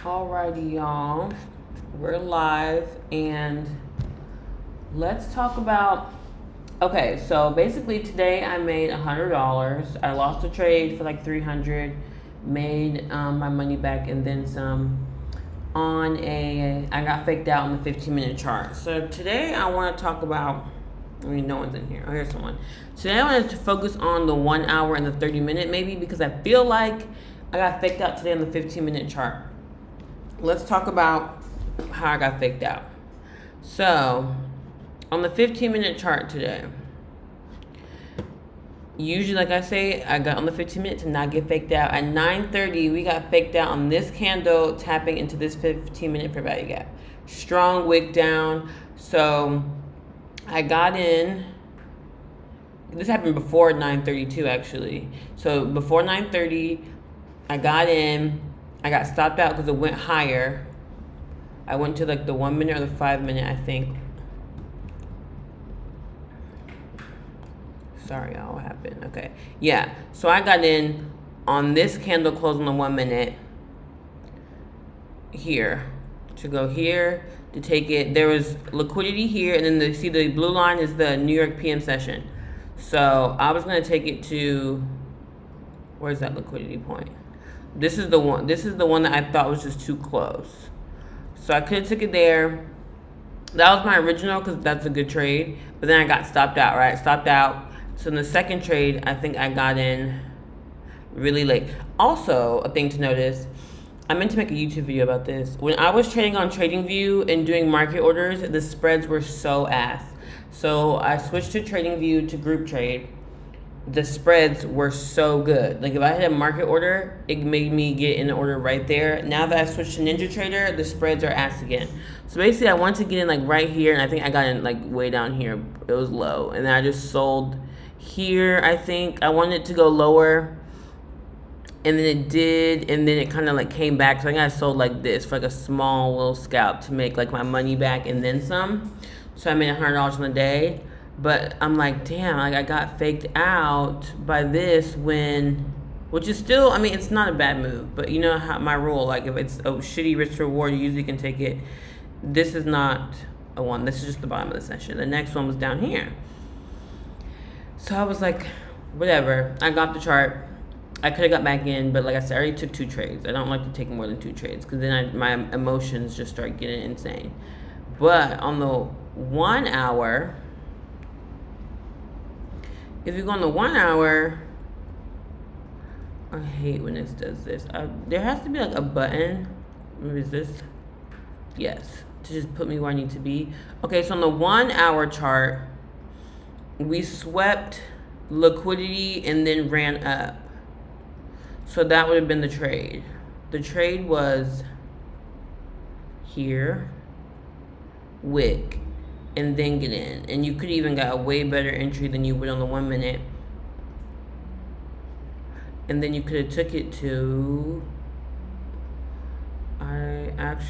Alrighty, y'all. We're live and let's talk about. Okay, so basically today I made $100. I lost a trade for like 300, made my money back and then some I got faked out on the 15-minute chart. So today I want to talk about. No one's in here. Oh, here's someone. Today I wanted to focus on the 1 hour and the 30-minute maybe because I feel like I got faked out today on the 15-minute chart. Let's talk about how I got faked out. So, on the 15-minute chart today, usually, like I say, I got on the 15-minute to not get faked out. At 9:30, we got faked out on this candle tapping into this 15-minute fair value gap. Strong wick down. So, I got in. This happened before 9:32, actually. So, before 9:30, I got in. I got stopped out because it went higher. I went to like the 1 minute or the 5 minute, I think. Sorry, y'all, what happened? Okay. Yeah. So I got in on this candle close on the 1 minute here to go here to take it. There was liquidity here, and then see the blue line is the New York PM session. So I was going to take it to, where's that liquidity point? This is the one that I thought was just too close. So I could have took it there. That was my original because that's a good trade. But then I got stopped out, right? Stopped out. So in the second trade, I think I got in really late. Also, a thing to notice, I meant to make a YouTube video about this. When I was trading on TradingView and doing market orders, the spreads were so ass. So I switched to TradingView to group trade. The spreads were so good. Like if I had a market order, it made me get in the order right there. Now that I switched to NinjaTrader, the spreads are ass again. So basically I wanted to get in like right here, and I think I got in like way down here. It was low. And then I just sold here, I think. I wanted it to go lower. And then it did, and then it kind of like came back. So I think I sold like this for like a small little scalp to make like my money back and then some. So I made $100 on the day. But I'm like, damn, like I got faked out by this which is still, I mean, it's not a bad move. But you know how my rule, like if it's a shitty risk reward, you usually can take it. This is not a one. This is just the bottom of the session. The next one was down here. So I was like, whatever. I got the chart. I could have got back in, but like I said, I already took 2 trades. I don't like to take more than 2 trades because then my emotions just start getting insane. But on the 1 hour, if you go on the 1 hour, I hate when this does this. There has to be like a button. What is this? Yes, to just put me where I need to be. Okay, so on the 1 hour chart, we swept liquidity and then ran up. So that would have been the trade. The trade was here, wick, and then get in. And you could even got a way better entry than you would on the 1 minute. And then you could have took it to, I had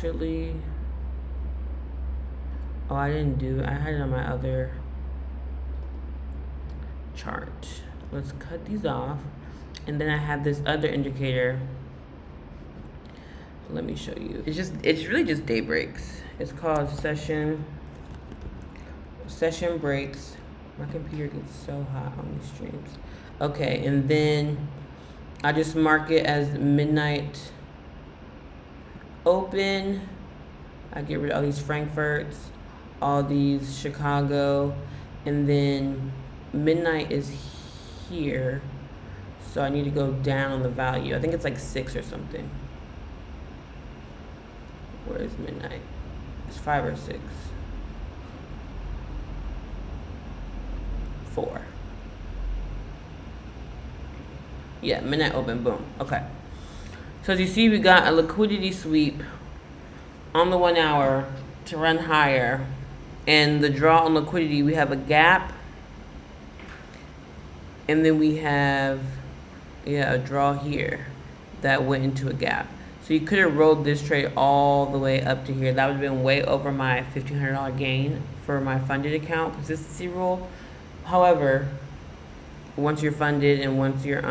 it on my other chart. Let's cut these off. And then I have this other indicator. Let me show you. It's really just day breaks. It's called session breaks. My computer gets so hot on these streams. Okay, and then I just mark it as midnight open. I get rid of all these Frankfurts, all these Chicago, and then midnight is here. So I need to go down on the value. I think it's like 6 or something. Where is midnight? It's 5 or 6. 4. Yeah, midnight open, boom. Okay. So as you see, we got a liquidity sweep on the 1 hour to run higher. And the draw on liquidity, we have a gap. And then we have, a draw here that went into a gap. So you could have rolled this trade all the way up to here. That would have been way over my $1,500 gain for my funded account consistency rule. However, once you're funded and once you're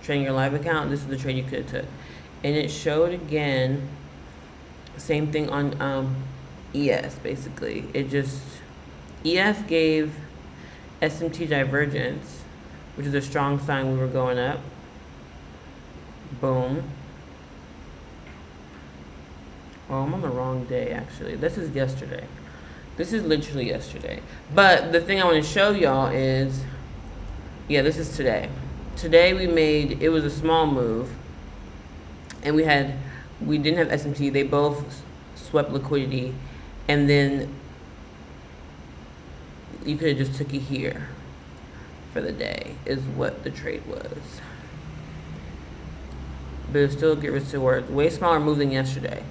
trading your live account, this is the trade you could have took. And it showed again Same thing on ES, basically. ES gave SMT divergence, which is a strong sign we were going up. Boom. Oh, I'm on the wrong day, actually. This is yesterday. This is literally yesterday. But the thing I want to show y'all is, yeah, this is today. Today it was a small move, and we didn't have SMT. They both swept liquidity, and then you could have just took it here for the day is what the trade was. But it's still a get rich reward. Way smaller move than yesterday,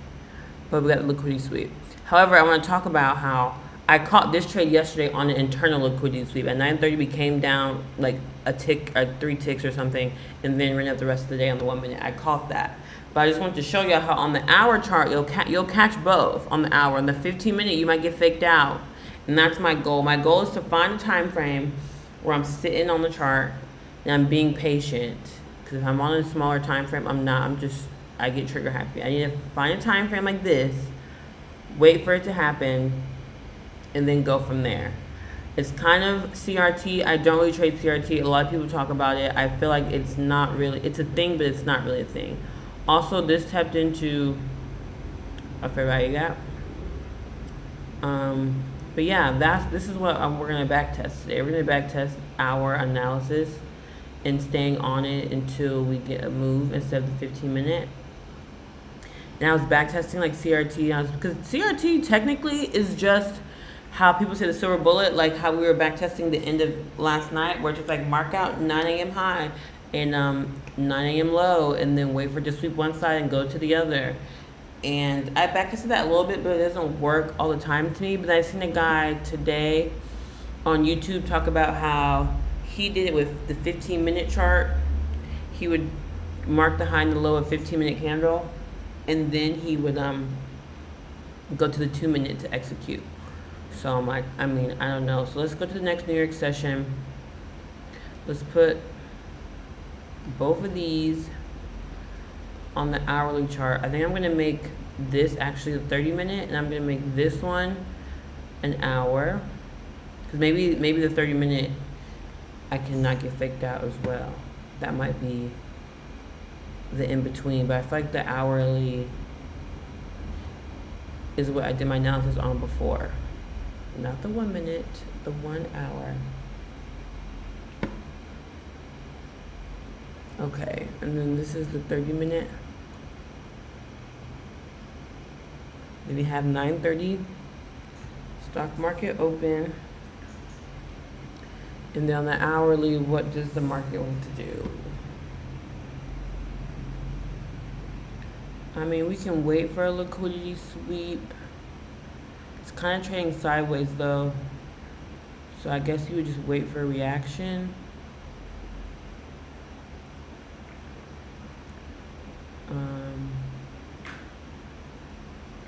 but we got the liquidity sweep. However, I want to talk about how I caught this trade yesterday on an internal liquidity sweep. At 9:30, we came down like a tick or 3 ticks or something, and then ran up the rest of the day on the 1 minute. I caught that. But I just wanted to show you how on the hour chart, you'll catch both on the hour. On the 15-minute, you might get faked out. And that's my goal. My goal is to find a time frame where I'm sitting on the chart and I'm being patient. Because if I'm on a smaller time frame, I get trigger happy. I need to find a time frame like this, wait for it to happen, and then go from there. It's kind of CRT. I don't really trade CRT. A lot of people talk about it. I feel like it's a thing, but it's not really a thing. Also, this tapped into a fair value gap. But yeah, this is what we're gonna backtest today. We're gonna backtest our analysis and staying on it until we get a move instead of the 15-minute. And I was backtesting like CRT, because CRT technically is just how people say the silver bullet, like how we were backtesting the end of last night, where it's just like mark out 9 a.m. high and 9 a.m. low, and then wait for it to sweep one side and go to the other. And I backtested that a little bit, but it doesn't work all the time to me. But I seen a guy today on YouTube talk about how he did it with the 15-minute chart. He would mark the high and the low of 15-minute candle, and then he would go to the 2-minute to execute. So I'm like, I don't know. So let's go to the next New York session. Let's put both of these on the hourly chart. I think I'm gonna make this actually the 30-minute, and I'm gonna make this one an hour, because maybe the 30-minute I cannot get faked out as well. That might be the in between, but I feel like the hourly is what I did my analysis on before. Not the 1 minute, the 1 hour. Okay, and then this is the 30-minute. Then we have 9:30 stock market open. And then on the hourly, what does the market want to do? We can wait for a liquidity sweep. It's kind of trading sideways though. So I guess you would just wait for a reaction.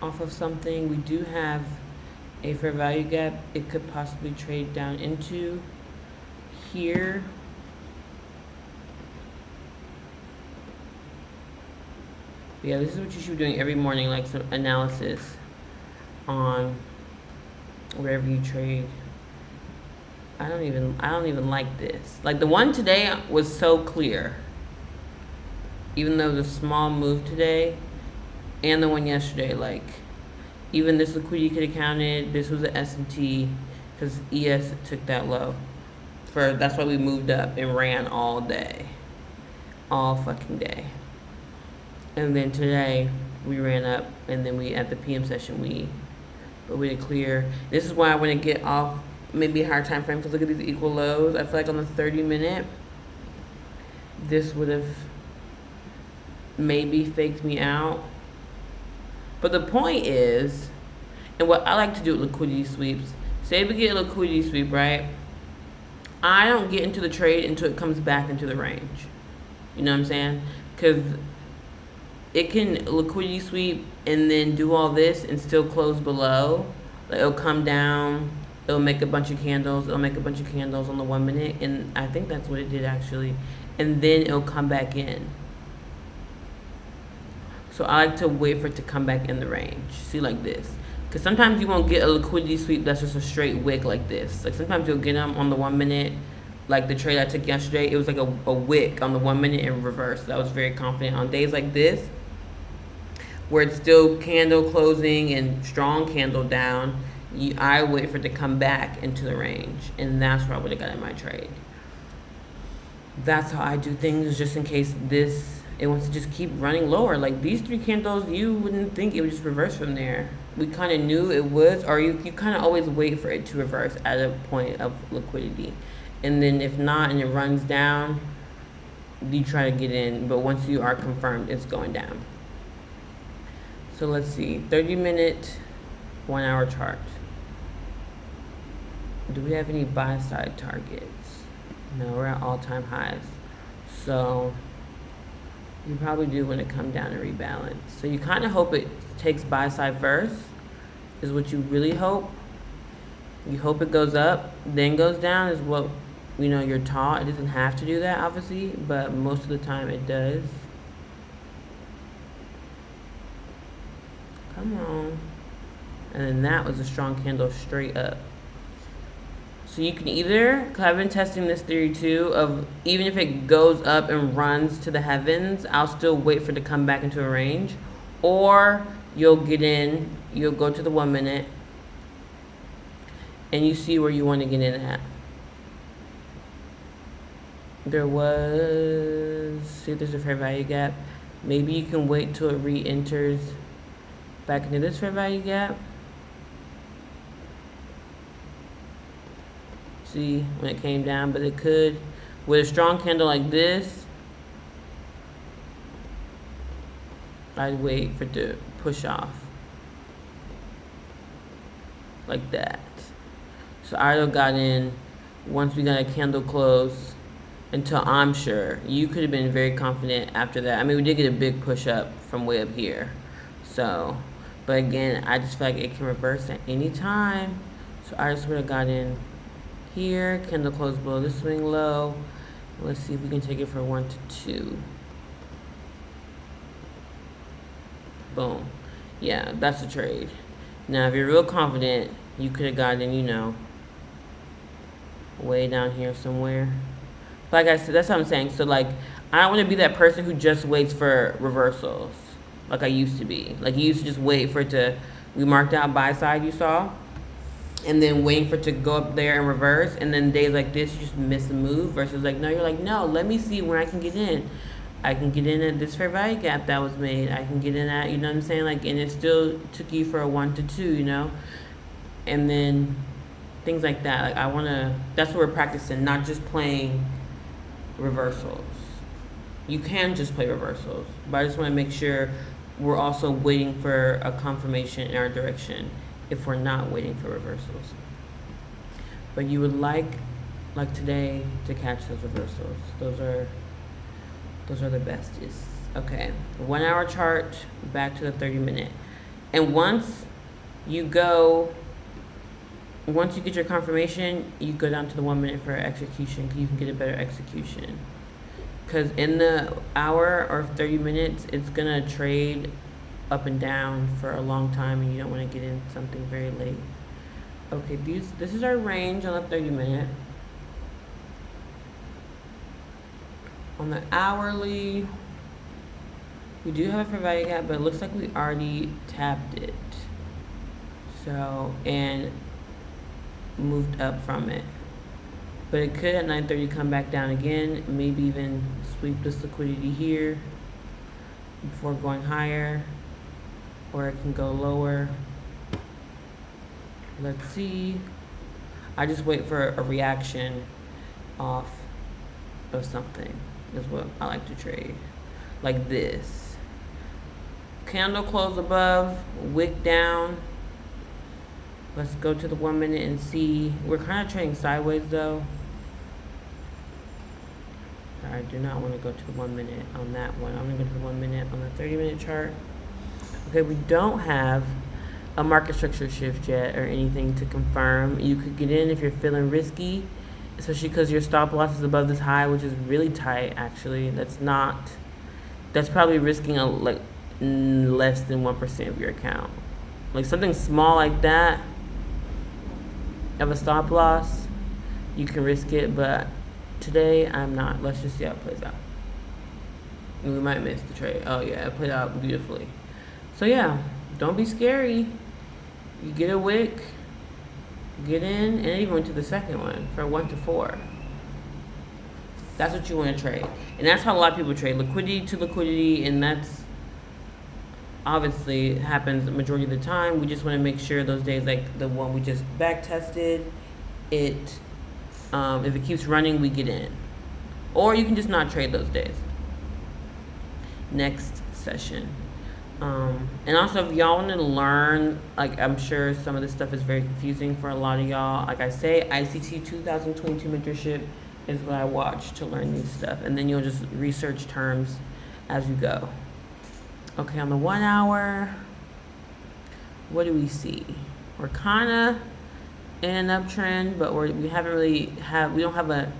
Off of something, we do have a fair value gap. It could possibly trade down into here. But yeah, this is what you should be doing every morning, like some analysis on wherever you trade. I don't even like this. Like the one today was so clear. Even though the small move today and the one yesterday, like even this liquidity could have counted. This was the S&T because ES took that low. That's why we moved up and ran all day. All fucking day. And then today we ran up, and then at the PM session we did clear. This is why I want to get off maybe a higher time frame, because look at these equal lows. I feel like on the 30-minute this would have maybe faked me out. But the point is, and what I like to do with liquidity sweeps, say we get a liquidity sweep, right? I don't get into the trade until it comes back into the range. You know what I'm saying? Because it can liquidity sweep and then do all this and still close below. Like it'll come down, it'll make a bunch of candles, on the 1 minute, and I think that's what it did actually. And then it'll come back in. So I like to wait for it to come back in the range. See, like this. Because sometimes you won't get a liquidity sweep that's just a straight wick like this. Like sometimes you'll get them on the 1 minute. Like the trade I took yesterday, it was like a wick on the 1 minute in reverse. So I was very confident. On days like this, where it's still candle closing and strong candle down, I wait for it to come back into the range. And that's where I would have gotten my trade. That's how I do things, just in case it wants to just keep running lower. Like these 3 candles, you wouldn't think it would just reverse from there. We kind of knew it was, or you kind of always wait for it to reverse at a point of liquidity. And then if not, and it runs down, you try to get in. But once you are confirmed, it's going down. So let's see, 30-minute, 1 hour chart. Do we have any buy side targets? No, we're at all-time highs. So you probably do want to come down and rebalance. So you kind of hope it takes buy side first, is what you really hope. You hope it goes up, then goes down, is what you're taught. It doesn't have to do that, obviously, but most of the time it does. Come on. And then that was a strong candle straight up. So you can either, because I've been testing this theory too, of even if it goes up and runs to the heavens, I'll still wait for it to come back into a range. Or you'll get in, you'll go to the 1 minute, and you see where you want to get in at. There was, see if there's a fair value gap. Maybe you can wait till it re-enters back into this fair value gap. See when it came down, but it could, with a strong candle like this, I'd wait for it to push off like that. So I'd have got in once we got a candle close, until I'm sure. You could have been very confident after that. I mean, we did get a big push up from way up here. So, but again, I just feel like it can reverse at any time. So I just would have got in here, candle close below this swing low. Let's see if we can take it for 1 to 2. Boom. Yeah, that's a trade. Now, if you're real confident, you could have gotten in, way down here somewhere. Like I said, that's what I'm saying. So, like, I don't want to be that person who just waits for reversals like I used to be. Like, you used to just wait for it to, we marked out buy side, you saw, and then waiting for it to go up there and reverse, and then days like this, you just miss a move, versus like, no, you're like, no, let me see where I can get in. I can get in at this fair value gap that was made. I can get in at, you know what I'm saying? Like, and it still took you for a 1 to 2, and then things like that. Like, I want to, that's what we're practicing, not just playing reversals. You can just play reversals, but I just want to make sure we're also waiting for a confirmation in our direction if we're not waiting for reversals. But you would like today, to catch those reversals. Those are the bestest. Okay, 1 hour chart, back to the 30-minute. And once you get your confirmation, you go down to the 1 minute for execution, because you can get a better execution. Because in the hour or 30 minutes, it's gonna trade up and down for a long time, and you don't want to get in something very late. Okay, this is our range on the 30-minute. On the hourly, we do have a fair value gap, but it looks like we already tapped it. So, and moved up from it. But it could at 9:30 come back down again, maybe even sweep this liquidity here before going higher, or it can go lower. Let's see. I just wait for a reaction off of something, is what I like to trade. Like this. Candle close above, wick down. Let's go to the 1 minute and see. We're kind of trading sideways though. I do not want to go to the 1 minute on that one. I'm going to go to the 1 minute on the 30-minute chart. Okay, we don't have a market structure shift yet or anything to confirm. You could get in if you're feeling risky, especially because your stop loss is above this high, which is really tight actually. That's probably risking less than 1% of your account. Like something small like that of a stop loss, you can risk it, but today I'm not. Let's just see how it plays out. And we might miss the trade. Oh yeah, it played out beautifully. So yeah, don't be scary. You get a wick, get in, and even went to the second one for 1 to 4. That's what you want to trade. And that's how a lot of people trade, liquidity to liquidity, and that's obviously happens the majority of the time. We just want to make sure those days, like the one we just back tested, it if it keeps running, we get in. Or you can just not trade those days. Next session. And also, if y'all want to learn, like I'm sure some of this stuff is very confusing for a lot of y'all. Like I say, ICT 2022 mentorship is what I watch to learn these stuff, and then you'll just research terms as you go. Okay, on the 1 hour, what do we see? We're kind of in an uptrend, but we don't have a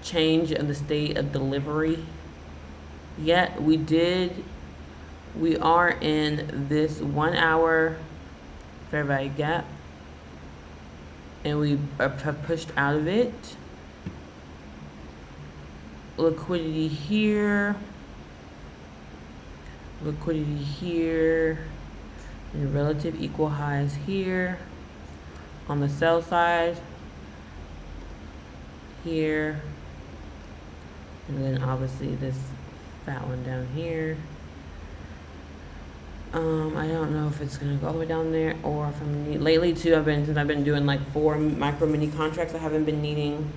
change in the state of delivery yet. We are in this 1 hour fair value gap, and we have pushed out of it. Liquidity here, and relative equal highs here on the sell side, here, and then obviously this fat one down here. I don't know if it's gonna go all the way down there or if I'm gonna need, lately too, since I've been doing like 4 micro mini contracts, I haven't been needing.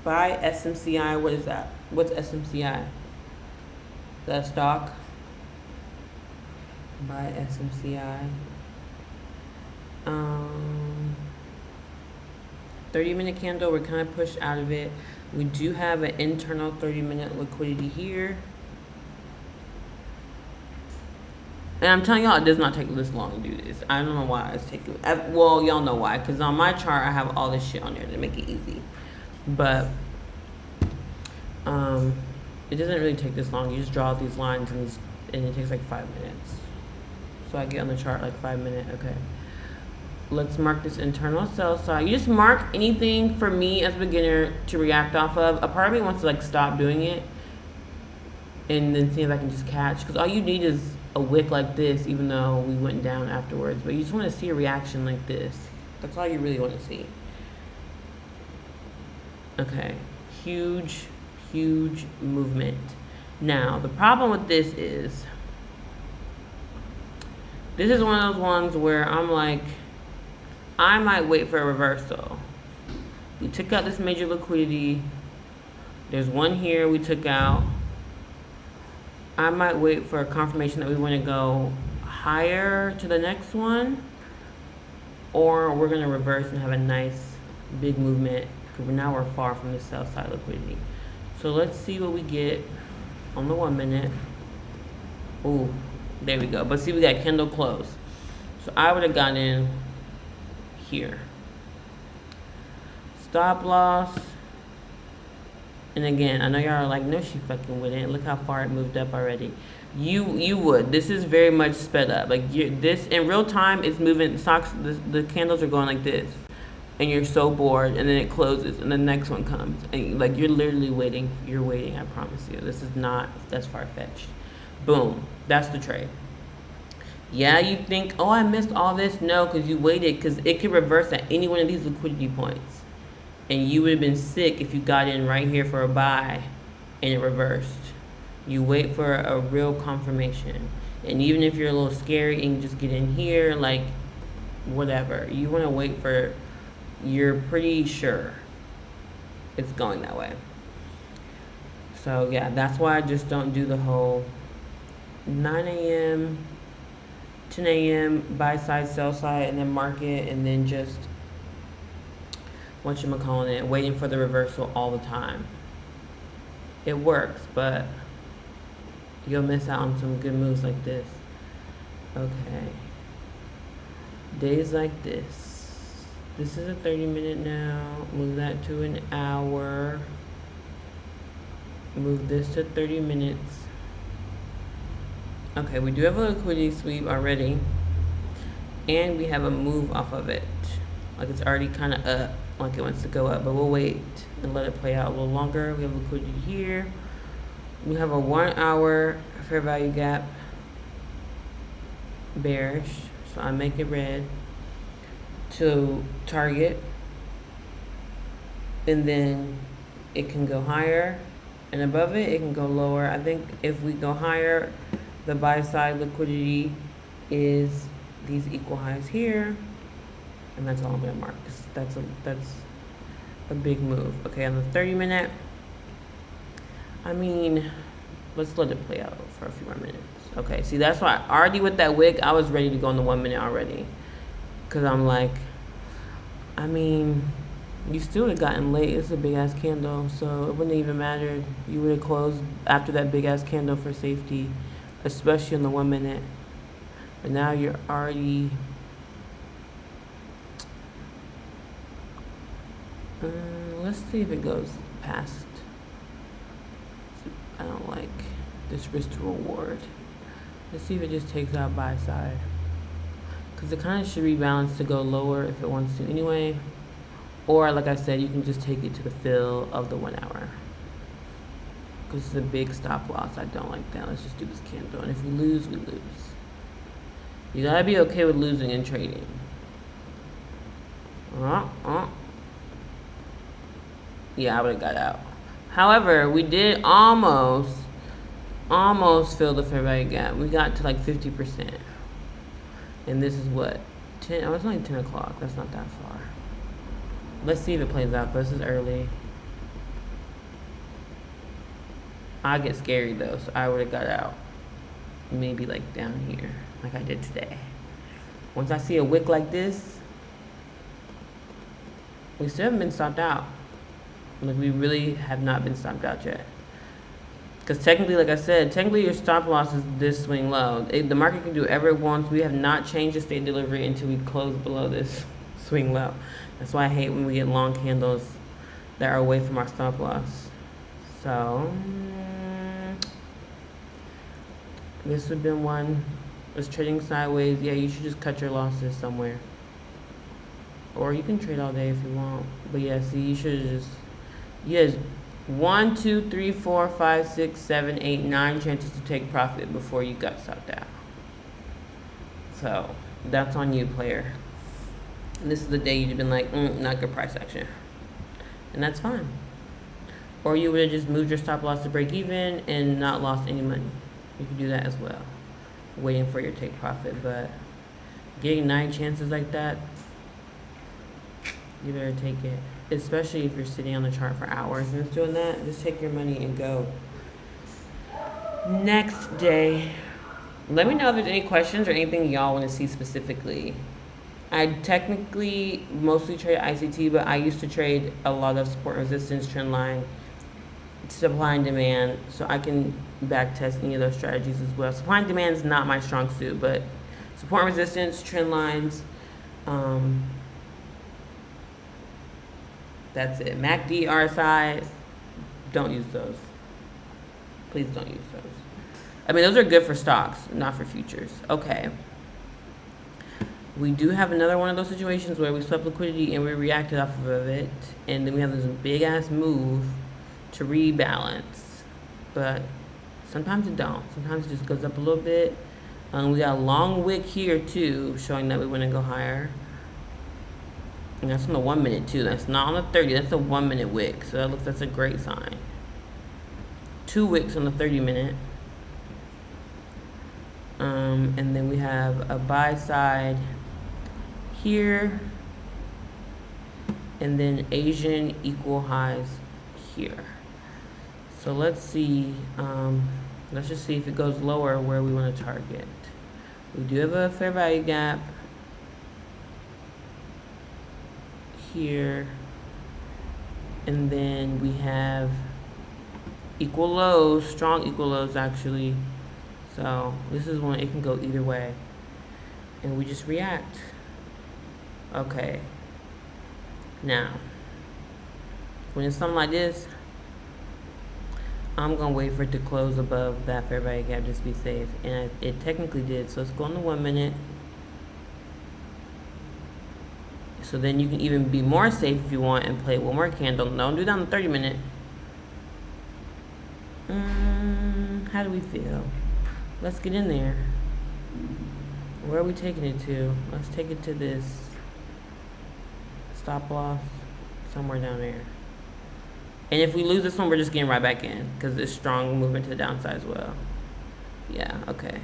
Buy SMCI. What is that? What's SMCI? That stock. Buy SMCI. 30-minute candle, we're kind of pushed out of it. We do have an internal 30-minute liquidity here. And I'm telling y'all, it does not take this long to do this. I don't know why it's taking, well, y'all know why, because on my chart, I have all this shit on there to make it easy. But, it doesn't really take this long. You just draw these lines, and it takes like 5 minutes. So I get on the chart like 5 minutes, okay. Let's mark this internal sell side. You just mark anything for me as a beginner to react off of. A part of me wants to like stop doing it and then see if I can just catch. Because all you need is a wick like this, even though we went down afterwards. But you just want to see a reaction like this. That's all you really want to see. Okay. Huge movement. Now, the problem with this is one of those ones where I'm like, I might wait for a reversal. We took out this major liquidity. There's one here we took out. I might wait for a confirmation that we want to go higher to the next one, or we're going to reverse and have a nice big movement, because now we're far from the sell side liquidity. So let's see what we get on the 1 minute. Ooh, there we go. But see, we got candle close. So I would have gotten in here. Stop loss. And again, I know y'all are like, no, she fucking wouldn't. Look how far it moved up already. You would. This is very much sped up. Like this in real time, it's moving. Stocks, the candles are going like this, and you're so bored, and then it closes, and the next one comes, and like you're literally waiting. You're waiting. I promise you. This is not that's far fetched. Boom. That's the trade. Yeah, you think, oh, I missed all this. No, because you waited, because it could reverse at any one of these liquidity points. And you would have been sick if you got in right here for a buy and it reversed. You wait for a real confirmation. And even if you're a little scary and you just get in here, like, whatever. You want to wait for, you're pretty sure it's going that way. So, yeah, that's why I just don't do the whole 9 a.m., 10 a.m., buy side, sell side, and then market, and then just whatchamacallit, waiting for the reversal all the time. It works, but you'll miss out on some good moves like this. Okay. Days like this. This is a 30-minute now. Move that to an hour. Move this to 30 minutes. Okay, we do have a liquidity sweep already, and we have a move off of it. Like it's already kind of up, like it wants to go up, but we'll wait and let it play out a little longer. We have liquidity here. We have a 1 hour fair value gap bearish, so I make it red to target, and then it can go higher, and above it it can go lower. I think if we go higher, the buy side liquidity is these equal highs here, and that's all I'm gonna mark. That's a big move. Okay, on the 30-minute, I mean, let's let it play out for a few more minutes. Okay, see, that's why already with that wick, I was ready to go on the 1 minute already, because I'm like, I mean, you still would have gotten late. It's a big ass candle, so it wouldn't even mattered. You would have closed after that big ass candle for safety, especially on the 1 minute. But now you're already let's see if it goes past. I don't like this risk to reward. Let's see if it just takes out buy side, because it kind of should rebalance to go lower if it wants to anyway. Or like I said, you can just take it to the fill of the 1 hour, because it's a big stop loss. I don't like that. Let's just do this candle, and if we lose, we lose. You gotta be okay with losing in trading. Yeah, I would have got out. However, we did almost fill the fair value gap. We got to like 50%, and this is what 10. Oh, it's only 10 o'clock. That's not that far. Let's see if it plays out. This is early. I get scary though, so I would have got out. Maybe like down here, like I did today. Once I see a wick like this, we still haven't been stopped out. Like, we really have not been stopped out yet. Because technically, like I said, technically your stop loss is this swing low. The market can do whatever it wants. We have not changed the state delivery until we close below this swing low. That's why I hate when we get long candles that are away from our stop loss. So this would have been one. It's trading sideways. Yeah, you should just cut your losses somewhere. Or you can trade all day if you want. But yeah, see, you should have just, yes, 1, 2, 3, 4, 5, 6, 7, 8, 9 chances to take profit before you got stopped out. So that's on you, player. And this is the day you'd have been like, not good price action. And that's fine. Or you would have just moved your stop loss to break even and not lost any money. You could do that as well, waiting for your take profit. But getting 9 chances like that, you better take it. Especially if you're sitting on the chart for hours and it's doing that, just take your money and go. Next day, let me know if there's any questions or anything y'all want to see specifically. I technically mostly trade ICT, but I used to trade a lot of support and resistance, trend line, supply and demand, so I can back test any of those strategies as well. Supply and demand is not my strong suit, but support and resistance, trend lines, that's it. MACD, RSI, don't use those. Please don't use those. I mean, those are good for stocks, not for futures. Okay. We do have another one of those situations where we swept liquidity and we reacted off of it, and then we have this big ass move to rebalance. But sometimes it don't. Sometimes it just goes up a little bit. We got a long wick here too, showing that we want to go higher. And that's on the 1 minute too. That's not on the 30. That's a 1 minute wick. So that's a great sign. 2 wicks on the 30-minute. And then we have a buy side here, and then Asian equal highs here. So let's see. Let's just see if it goes lower where we want to target. We do have a fair value gap here, and then we have equal lows, strong equal lows actually. So this is one, it can go either way, and we just react. Okay, now when it's something like this, I'm gonna wait for it to close above that fair value gap just to be safe, and it technically did. So let's go on the 1 minute. So then you can even be more safe if you want and play one more candle. Don't do that on the 30 minute. How do we feel? Let's get in there. Where are we taking it to? Let's take it to this stop loss somewhere down there. And if we lose this one, we're just getting right back in because it's strong movement to the downside as well. Yeah, okay.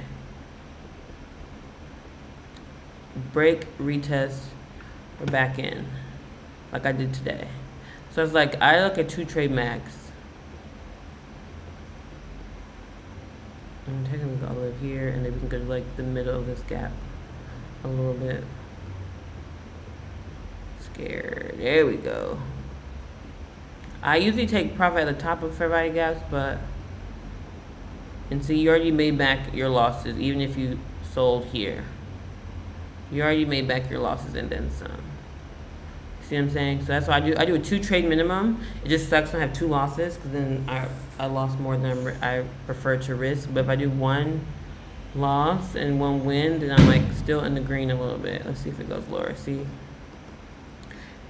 Break, retest, we're back in like I did today. So it's like I look at 2 trade max. I'm taking it all the way up here, and then we can go to like the middle of this gap a little bit. Scared. There we go. I usually take profit at the top of fair value gaps, but and see, you already made back your losses even if you sold here. You already made back your losses and then some. See what I'm saying? So that's why I do a 2 trade minimum. It just sucks when I have 2 losses because then I lost more than I prefer to risk. But if I do 1 loss and 1 win, then I'm like still in the green a little bit. Let's see if it goes lower. See,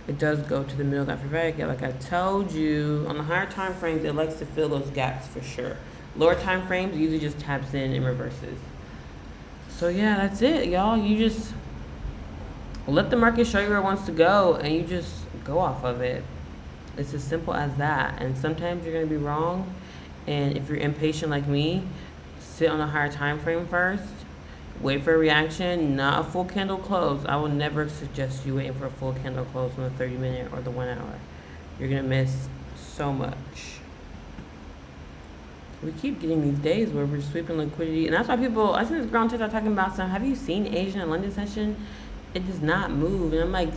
it does go to the middle of that fair value gap. Like I told you, on the higher time frames, it likes to fill those gaps for sure. Lower time frames usually just taps in and reverses. So yeah, that's it, y'all. You just let the market show you where it wants to go, and you just go off of it. It's as simple as that. And sometimes you're going to be wrong. And if you're impatient like me, sit on a higher time frame first. Wait for a reaction, not a full candle close. I will never suggest you waiting for a full candle close on the 30 minute or the 1 hour. You're going to miss so much. We keep getting these days where we're sweeping liquidity. And that's why people, I see this girl on TikTok talking about some, have you seen Asian and London session? It does not move. And I'm like,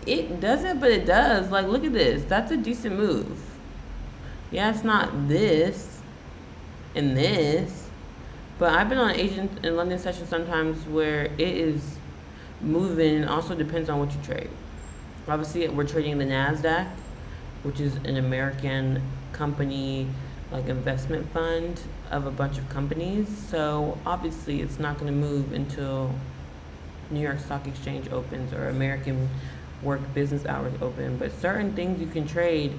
it doesn't, but it does. Like, look at this. That's a decent move. Yeah, it's not this and this. But I've been on Asian and London session sometimes where it is moving. And also depends on what you trade. Obviously, we're trading the NASDAQ, which is an American company, like investment fund of a bunch of companies. So obviously, it's not going to move until New York Stock Exchange opens or American work business hours open. But certain things you can trade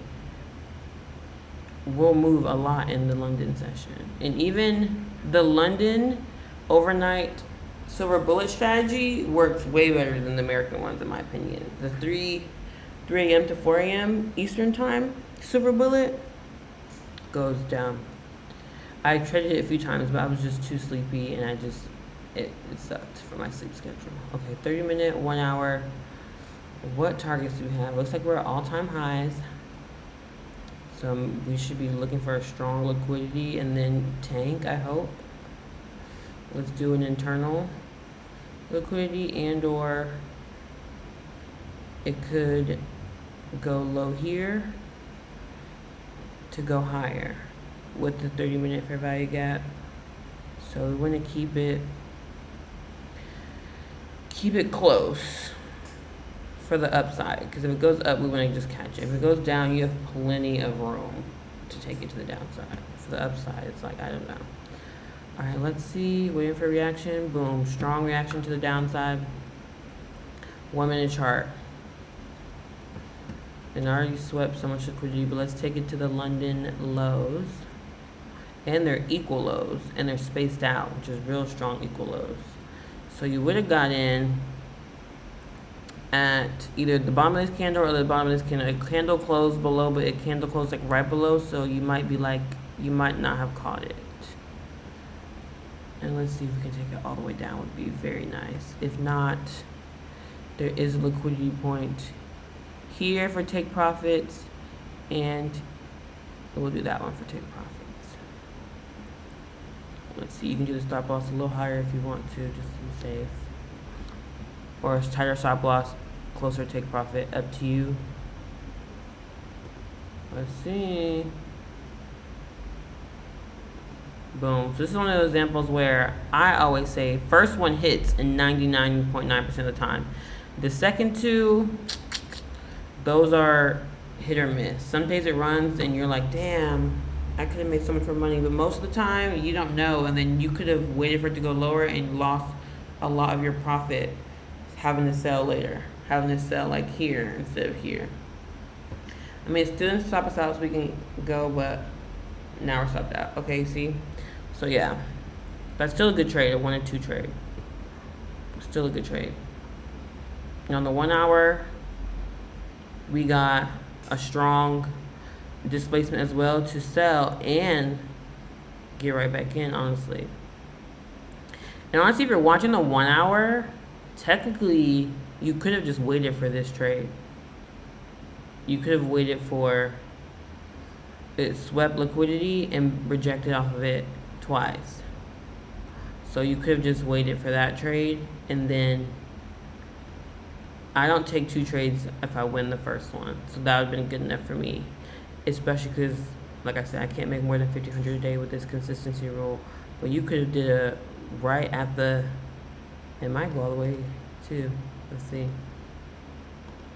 will move a lot in the London session. And even the London overnight silver bullet strategy works way better than the American ones, in my opinion. The 3 a.m. to 4 a.m. Eastern time silver bullet goes down. I traded it a few times, but I was just too sleepy, and it sucked for my sleep schedule. Okay, 30 minute, 1 hour. What targets do we have? Looks like we're at all-time highs. So we should be looking for a strong liquidity and then tank, I hope. Let's do an internal liquidity, and or it could go low here to go higher with the 30 minute fair value gap. So we want to keep it close for the upside, because if it goes up, we want to just catch it. If it goes down, you have plenty of room to take it to the downside. For the upside, it's like, I don't know. All right, let's see. Waiting for reaction. Boom. Strong reaction to the downside. 1 minute chart. And I already swept so much liquidity, but let's take it to the London lows. And they're equal lows, and they're spaced out, which is real strong equal lows. So you would have got in at either the bottom of this candle or the bottom of this candle. A candle closed below, but a candle closed like right below, so you might be like, you might not have caught it. And let's see if we can take it all the way down, would be very nice. If not, there is a liquidity point here for take profits, and we'll do that one for take profits. Let's see, you can do the stop loss a little higher if you want to, just to be safe. Or a tighter stop loss, closer take profit, up to you. Let's see. Boom. So this is one of those examples where I always say first one hits in 99.9% of the time. The second two, those are hit or miss. Some days it runs and you're like, damn, I could have made so much more money, but most of the time you don't know, and then you could have waited for it to go lower and lost a lot of your profit having to sell later, having to sell like here instead of here. I mean, it still didn't stop us out so we can go, but now we're stopped out. Okay, see? So yeah, that's still a good trade, a 1 and 2 trade. Still a good trade. And on the 1 hour, we got a strong displacement as well to sell and get right back in, honestly. And honestly, if you're watching the 1 hour, technically you could have just waited for this trade. You could have waited for it swept liquidity and rejected off of it twice. So you could have just waited for that trade, and then I don't take 2 trades if I win the first one. So that would have been good enough for me. Especially because, like I said, I can't make more than 1,500 a day with this consistency rule. But you could have did a right at the, it might go all the way too. Let's see.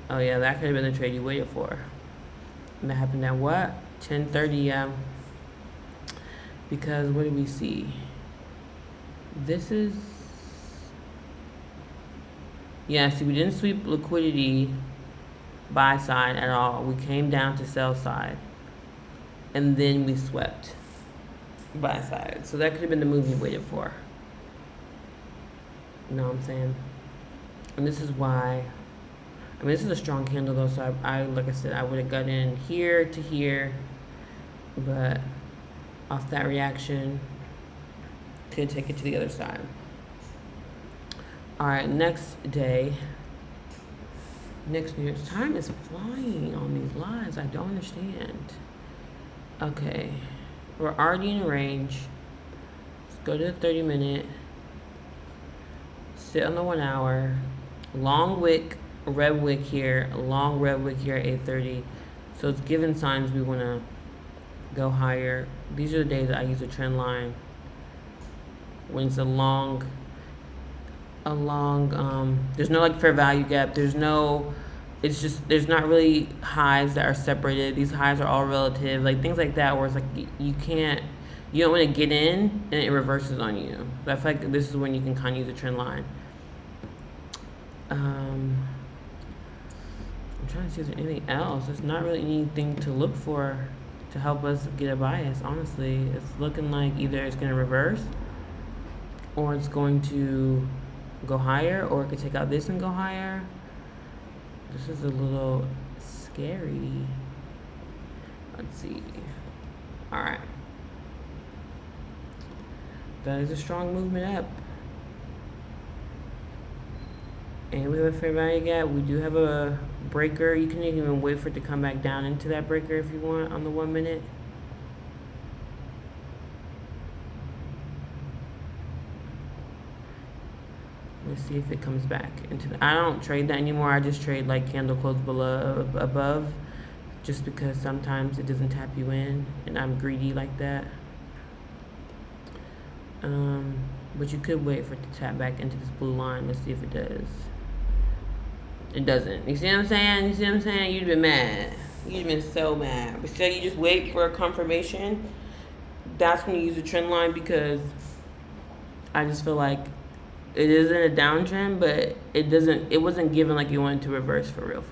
Oh yeah, that could have been the trade you waited for. And that happened at what? 10:30. Because what did we see? This is, yeah, see, we didn't sweep liquidity buy side at all. We came down to sell side, and then we swept buy side. So that could have been the move you waited for. You know what I'm saying? And this is why, I mean, this is a strong candle though, so I like I said, I would have got in here to here, but off that reaction, could take it to the other side. All right, next day. Next New Year's, time is flying on these lives. I don't understand. Okay, we're already in range. Let's go to the 30-minute. Sit on the 1 hour. Long wick, red wick here. Long red wick here at 8:30. So it's giving signs we want to go higher. These are the days that I use a trend line. When it's a long, there's no like fair value gap. There's no, it's just, there's not really highs that are separated. These highs are all relative, like things like that, where it's like you don't want to get in and it reverses on you. But I feel like this is when you can kind of use a trend line. I'm trying to see if there's anything else. There's not really anything to look for to help us get a bias, honestly. It's looking like either it's going to reverse, or it's going to go higher, or it could take out this and go higher. This is a little scary. Let's see. All right. That is a strong movement up. And we have a fair value gap. We do have a breaker. You can even wait for it to come back down into that breaker if you want on the 1 minute. Let's see if it comes back into the, I don't trade that anymore. I just trade like candle close below, above, just because sometimes it doesn't tap you in, and I'm greedy like that. But you could wait for it to tap back into this blue line. Let's see if it does. It doesn't. You see what I'm saying? You see what I'm saying? You'd have been mad. You'd have been so mad. But instead, you just wait for a confirmation. That's when you use a trend line, because I just feel like it isn't a downtrend, but it wasn't given like you wanted to reverse for real.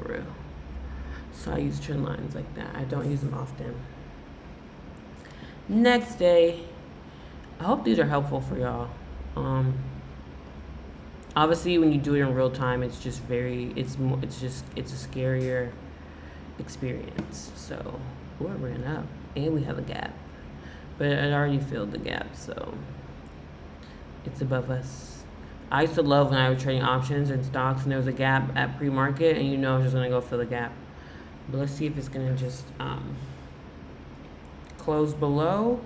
So I use trend lines like that. I don't use them often. Next day, I hope these are helpful for y'all. Obviously when you do it in real time, it's just it's a scarier experience. So it ran up, and we have a gap, but it already filled the gap, so it's above us. I used to love when I was trading options and stocks and there was a gap at pre-market, and you know it's just gonna go fill the gap. But let's see if it's gonna just close below.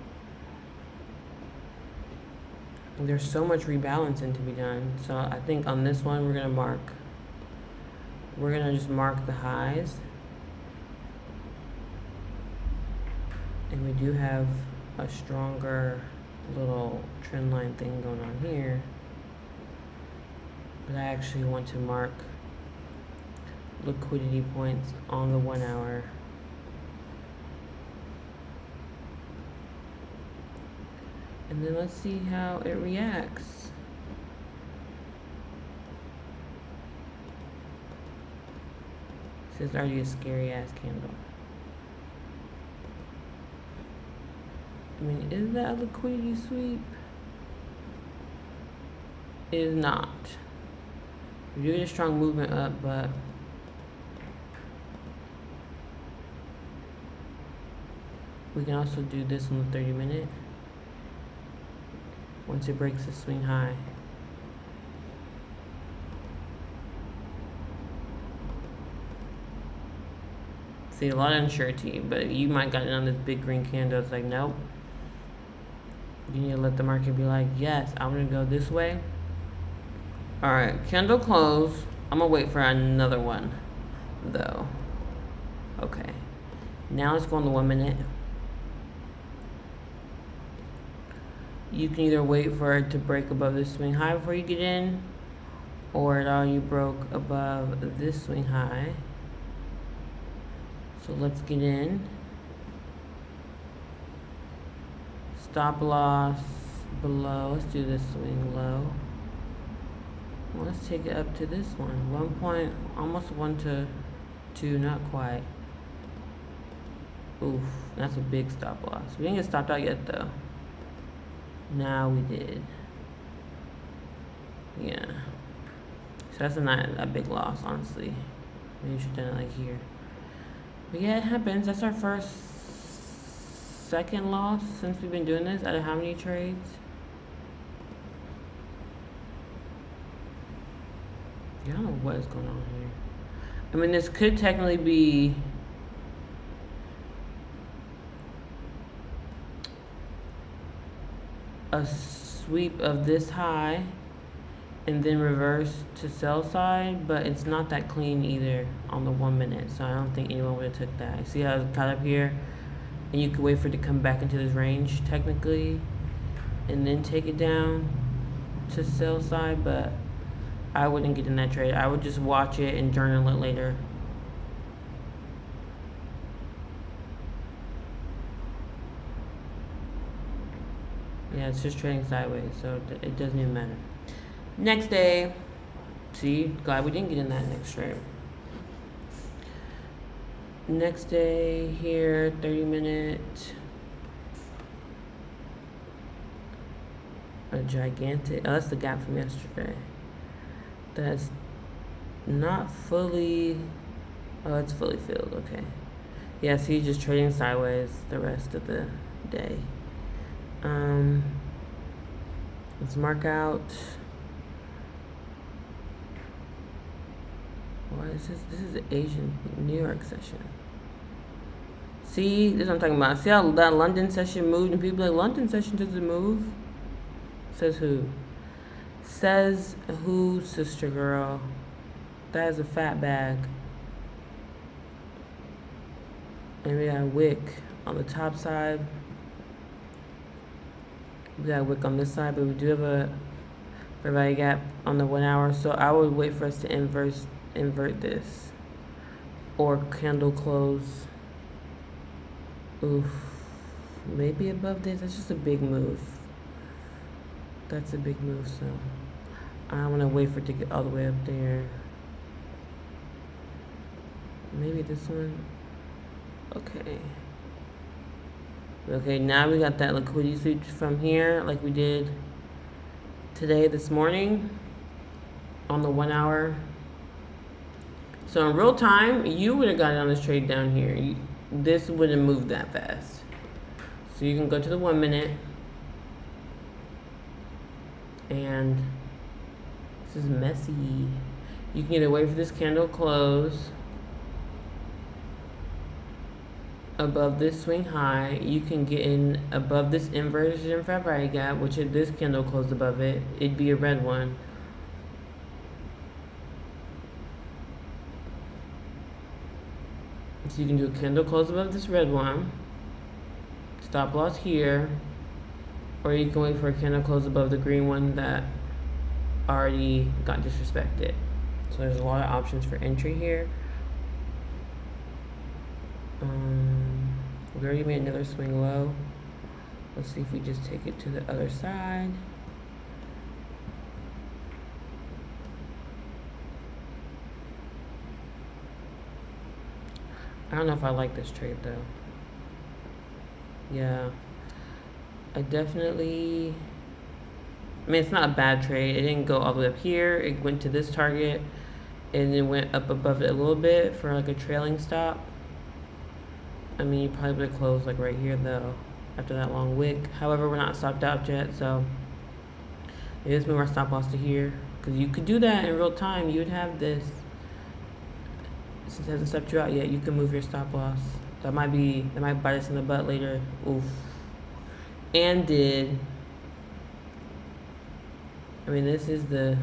There's so much rebalancing to be done. So I think on this one, we're gonna just mark the highs. And we do have a stronger little trend line thing going on here. But I actually want to mark liquidity points on the 1 hour. And then let's see how it reacts. This is already a scary ass candle. I mean, is that a liquidity sweep? It is not. We do get a strong movement up, but we can also do this on the 30-minute. Once it breaks the swing high. See, a lot of uncertainty, but you might got it on this big green candle. It's like, nope. You need to let the market be like, yes, I'm gonna go this way. All right, candle close. I'm gonna wait for another one, though. Okay, now let's go on the 1 minute. You can either wait for it to break above this swing high before you get in, or it already broke above this swing high. So let's get in. Stop loss below. Let's do this swing low. Let's take it up to this one. 1 point, almost 1 to 2, not quite. Oof, that's a big stop loss. We didn't get stopped out yet though. Now we did. Yeah. So that's not a big loss, honestly. Maybe we should have done it like here. But yeah, it happens. That's our second loss since we've been doing this out of how many trades? Yeah, I don't know what is going on here. I mean, this could technically be a sweep of this high and then reverse to sell side, but it's not that clean either on the 1 minute, so I don't think anyone would have took that. See how it's caught up here, and you could wait for it to come back into this range technically and then take it down to sell side, but I wouldn't get in that trade. I would just watch it and journal it later. Yeah, it's just trading sideways, so it doesn't even matter. Next day, see, glad we didn't get in that next trade. Next day here, 30-minute. A gigantic, oh, that's the gap from yesterday. That's not fully, oh, it's fully filled, okay. Yeah, see, just trading sideways the rest of the day. Let's mark out. What is this? This is the Asian New York session. See, this is what I'm talking about. See how that London session moved and people are like, London session doesn't move? Says who? Says who, sister girl? That is a fat bag. And we got a wick on the top side. We got a wick on this side, but we do have a value gap on the 1 hour. So I would wait for us to invert this. Or candle close. Oof. Maybe above this. That's just a big move. That's a big move, so I want to wait for it to get all the way up there. Maybe this one. Okay. Okay, now we got that liquidity sweep from here, like we did today, this morning, on the 1 hour. So in real time, you would have got it on this trade down here. This wouldn't move that fast. So you can go to the 1 minute. And this is messy. You can either wait for this candle close above this swing high. You can get in above this inversion fair value gap, which if this candle closed above it, it'd be a red one. So you can do a candle close above this red one, stop loss here, or you can wait for a candle close above the green one that already got disrespected. So there's a lot of options for entry here. We already made another swing low. Let's see if we just take it to the other side. I don't know if I like this trade though. Yeah, I definitely, I mean, it's not a bad trade. It didn't go all the way up here. It went to this target and then went up above it a little bit for like a trailing stop. I mean, you probably would have closed like right here though after that long wick. However, we're not stopped out yet, so it is move our stop loss to here, because you could do that in real time. You would have this, since it hasn't stopped you out yet, you can move your stop loss. That might bite us in the butt later. Oof. And did. I mean, this is the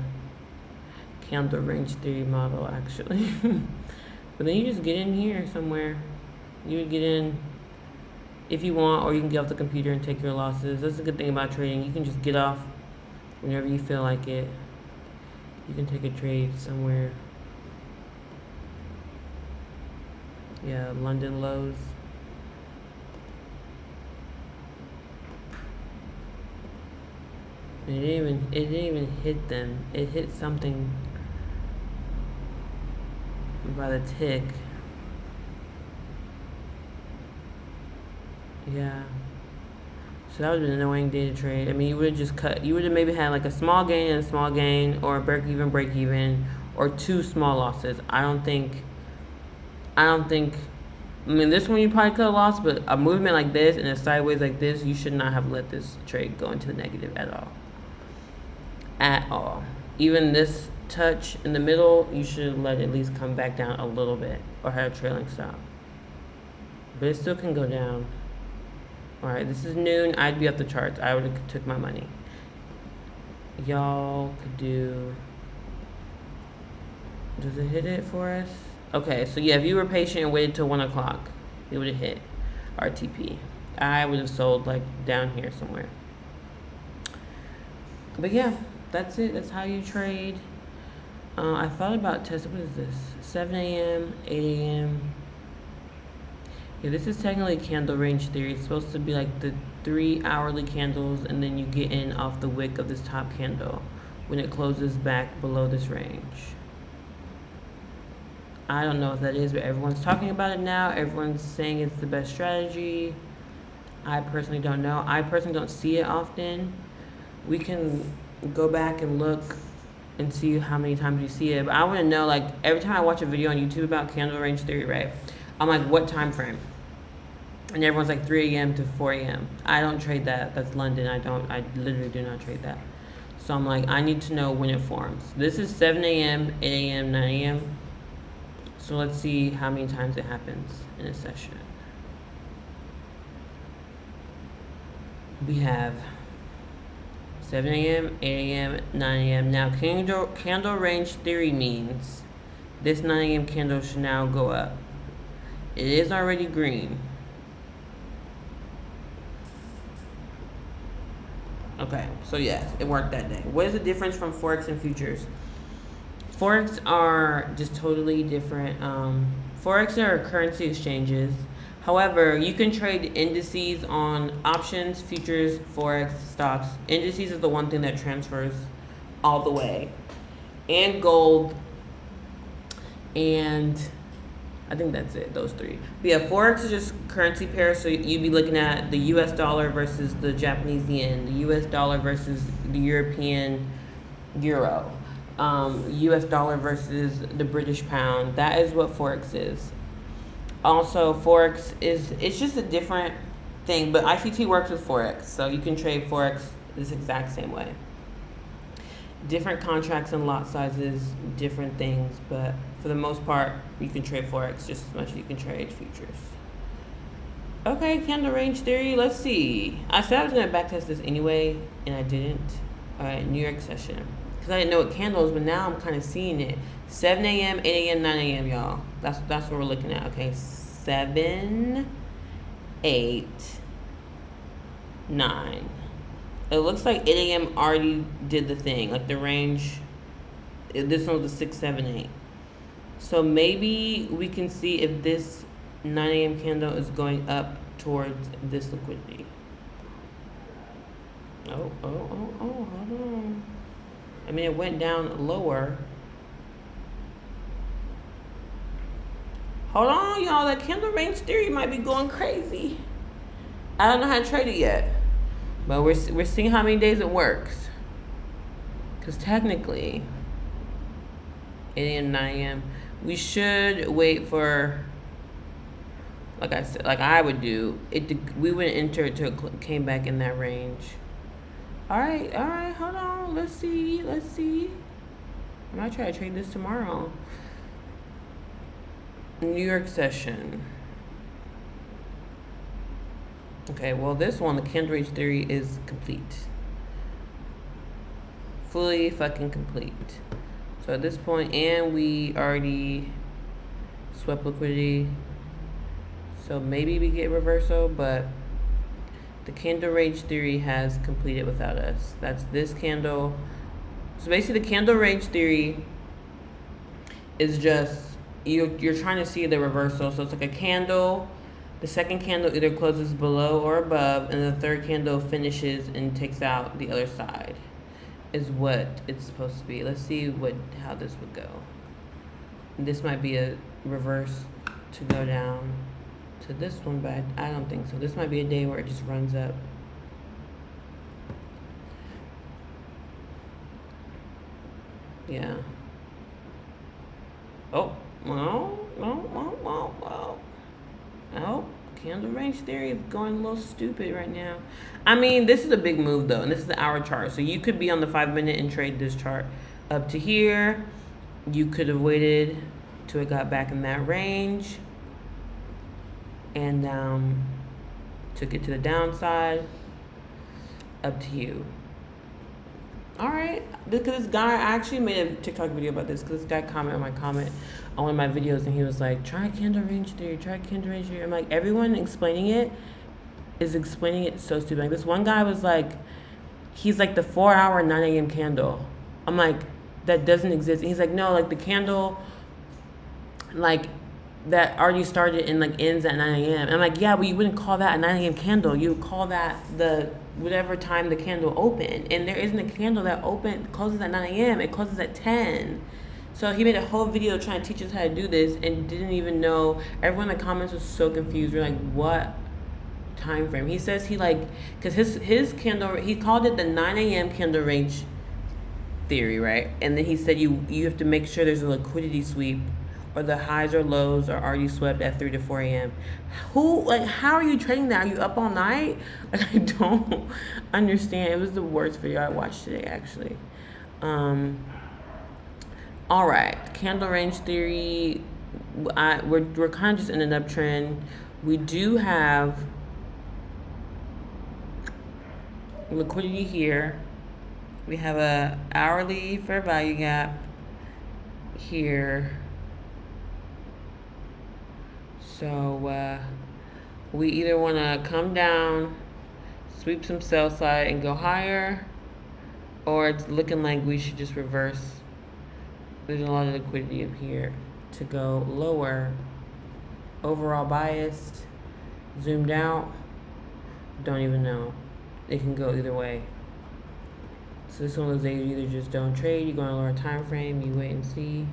candle range theory model actually. But then you just get in here somewhere. You would get in if you want, or you can get off the computer and take your losses. That's a good thing about trading. You can just get off whenever you feel like it. You can take a trade somewhere. Yeah, London lows. And it didn't even hit them. It hit something by the tick. Yeah. So that would have been an annoying day to trade. I mean, you would have just cut. You would have maybe had like a small gain and a small gain, or a break even, or two small losses. I don't think. I mean, this one you probably could have lost, but a movement like this and a sideways like this, you should not have let this trade go into the negative at all. At all. Even this touch in the middle, you should let it at least come back down a little bit, or have a trailing stop. But it still can go down. All right, this is noon. I'd be up the charts. I would have took my money. Y'all could do. Does it hit it for us? Okay, so yeah, if you were patient and waited till 1 o'clock, it would have hit RTP. I would have sold like down here somewhere. But yeah, that's it. That's how you trade. I thought about testing. What is this? 7 a.m., 8 a.m. Yeah, this is technically candle range theory. It's supposed to be like the 3 hourly candles, and then you get in off the wick of this top candle when it closes back below this range. I don't know if that is, but everyone's talking about it now. Everyone's saying it's the best strategy. I personally don't know. I personally don't see it often. We can go back and look and see how many times you see it. But I want to know, like, every time I watch a video on YouTube about candle range theory, right? I'm like, what time frame? And everyone's like 3 a.m. to 4 a.m. I don't trade that. That's London. I literally do not trade that. So I'm like, I need to know when it forms. This is 7 a.m., 8 a.m., 9 a.m. So let's see how many times it happens in a session. We have 7 a.m., 8 a.m., 9 a.m. Now, candle range theory means this 9 a.m. candle should now go up. It is already green. Okay, so yes, it worked that day. What is the difference from Forex and futures? Forex are just totally different. Forex are currency exchanges. However, you can trade indices on options, futures, Forex, stocks. Indices is the one thing that transfers all the way. And gold. And I think that's it, those three. But yeah, Forex is just currency pairs. So you'd be looking at the US dollar versus the Japanese yen, the US dollar versus the European euro. US dollar versus the British pound. That is what Forex is. Also, Forex it's just a different thing, but ICT works with Forex, so you can trade Forex this exact same way. Different contracts and lot sizes, different things, but for the most part, you can trade Forex just as much as you can trade futures. Okay, candle range theory, let's see. I said I was going to backtest this anyway, and I didn't. All right, New York session. Because I didn't know what candles, but now I'm kind of seeing it. 7 a.m., 8 a.m., 9 a.m., y'all. That's what we're looking at, okay? 7, 8, 9. It looks like 8 a.m. already did the thing, like the range. This one was the 6, 7, 8. So maybe we can see if this 9 a.m. candle is going up towards this liquidity. Hold on. I mean, it went down lower. Hold on, y'all. That candle range theory might be going crazy. I don't know how to trade it yet, but we're seeing how many days it works. Because technically, 8 a.m., 9 a.m., we should wait for, like I said, like I would do, we wouldn't enter it till it came back in that range. All right, hold on. Let's see. I might try to trade this tomorrow. New York session. Okay, well, this one, the candle range theory is complete. Fully fucking complete. So at this point, and we already swept liquidity. So maybe we get reversal, but the candle range theory has completed without us. That's this candle. So basically, the candle range theory is just you're trying to see the reversal. So it's like a candle. The second candle either closes below or above, and the third candle finishes and takes out the other side. Is what it's supposed to be. Let's see how this would go. This might be a reverse to go down to this one, but I don't think so. This might be a day where it just runs up. Yeah. Oh, no. Candle range theory is going a little stupid right now. I mean, this is a big move though, and this is the hour chart. So you could be on the 5-minute and trade this chart up to here. You could have waited till it got back in that range and took it to the downside. Up to you. All right, because this guy, I actually made a TikTok video about this because this guy commented on my comment on one of my videos, and he was like, try candle range theory. I'm like, everyone explaining it is explaining it so stupid. Like this one guy was like, he's like the 4-hour 9 a.m. candle. I'm like, that doesn't exist. And he's like, no, like the candle, like that already started and like ends at 9 a.m. And I'm like, yeah, but you wouldn't call that a 9 a.m. candle. You would call that the whatever time the candle opened. And there isn't a candle that closes at 9 a.m. It closes at 10. So he made a whole video trying to teach us how to do this and didn't even know. Everyone in the comments was so confused. We're like, what time frame? He says he like, because his candle, he called it the 9 a.m. candle range theory, right? And then he said you have to make sure there's a liquidity sweep or the highs or lows are already swept at 3 to 4 a.m. How are you trading that? Are you up all night? Like, I don't understand. It was the worst video I watched today, actually. All right, candle range theory. We're kind of just in an uptrend. We do have liquidity here. We have a hourly fair value gap here. So we either want to come down, sweep some sell side and go higher, or it's looking like we should just reverse. There's a lot of liquidity up here to go lower. Overall biased, zoomed out, don't even know. It can go either way. So this one of those days you either just don't trade, you go on a lower time frame, you wait and see,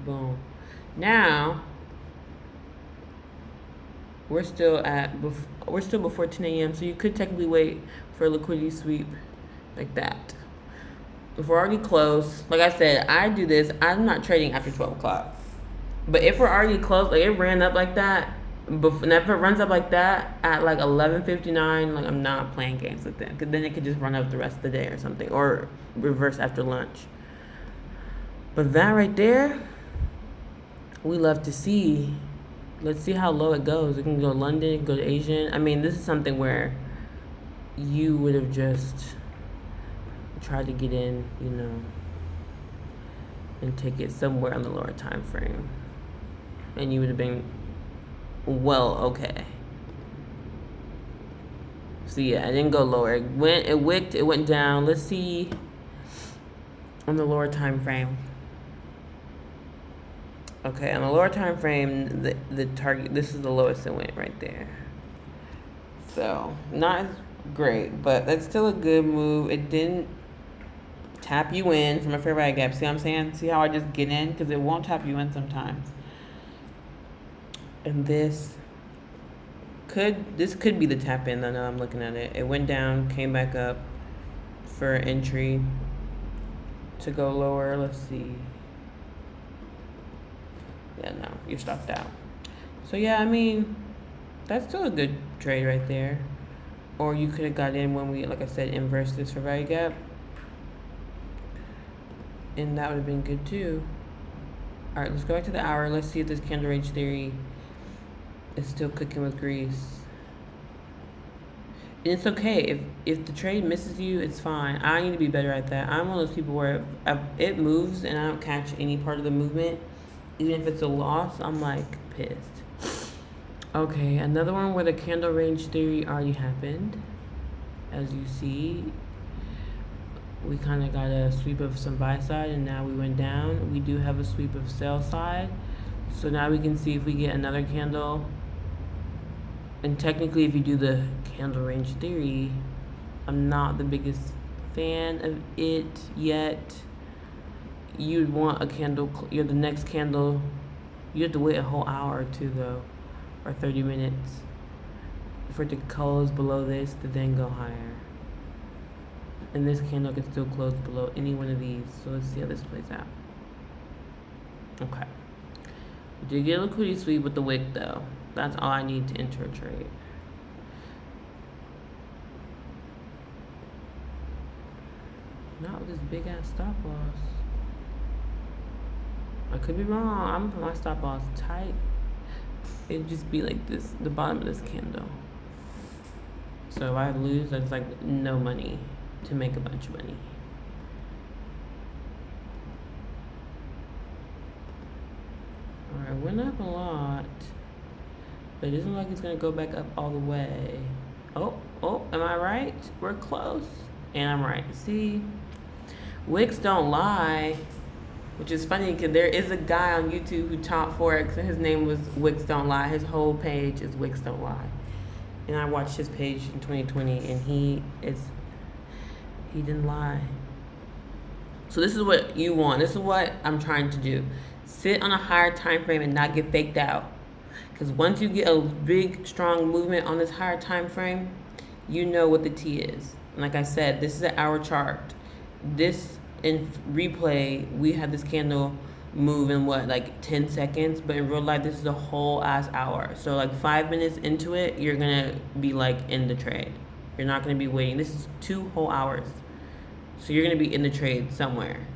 boom. Now we're still before 10 a.m. So you could technically wait for a liquidity sweep like that. If we're already close, like I said, I do this. I'm not trading after 12 o'clock. But if we're already close, like it ran up like that, and if it runs up like that at like 11:59, like I'm not playing games with them. Because then it could just run up the rest of the day or something, or reverse after lunch. But that right there, we love to see. Let's see how low it goes. It can go London, it can go to Asian. I mean, this is something where you would have just tried to get in, you know, and take it somewhere on the lower time frame, and you would have been well okay. So yeah, I didn't go lower. It wicked, it went down. Let's see on the lower time frame. Okay, on the lower time frame, the target, this is the lowest it went right there. So not great, but that's still a good move. It didn't tap you in from a fair value gap. See what I'm saying? See how I just get in? Because it won't tap you in sometimes. And this could be the tap in. I know I'm looking at it. It went down, came back up for entry to go lower. Let's see. Yeah, no, you're stopped out. So yeah, I mean, that's still a good trade right there. Or you could have got in when we, like I said, inverse this for value gap. And that would have been good too. All right, let's go back to the hour. Let's see if this candle range theory is still cooking with grease. And it's okay if the trade misses you, it's fine. I need to be better at that. I'm one of those people where if it moves and I don't catch any part of the movement, even if it's a loss, I'm like pissed. Okay, another one where the candle range theory already happened. As you see, we kind of got a sweep of some buy side and now we went down. We do have a sweep of sell side. So now we can see if we get another candle. And technically, if you do the candle range theory, I'm not the biggest fan of it yet. You'd want a candle, the next candle, you have to wait a whole hour or two though, or 30 minutes for it to close below this to then go higher. And this candle can still close below any one of these. So let's see how this plays out. Okay. We did get a liquidity sweep with the wick though. That's all I need to enter a trade. Not with this big ass stop loss. I could be wrong. I'm gonna put my stop loss tight. It'd just be like this, the bottom of this candle. So if I lose, that's like no money to make a bunch of money. Alright, went up a lot. But it doesn't look like it's gonna go back up all the way. Oh, am I right? We're close. And I'm right. See? Wicks don't lie. Which is funny because there is a guy on YouTube who taught Forex and his name was Wicks Don't Lie. His whole page is Wicks Don't Lie. And I watched his page in 2020 and he didn't lie. So this is what you want. This is what I'm trying to do. Sit on a higher time frame and not get faked out. Because once you get a big, strong movement on this higher time frame, you know what the T is. And like I said, this is an hour chart. This in replay, we had this candle move in like 10 seconds, but in real life, this is a whole ass hour. So like 5 minutes into it, you're gonna be like in the trade. You're not gonna be waiting. This is 2 whole hours. So you're gonna be in the trade somewhere.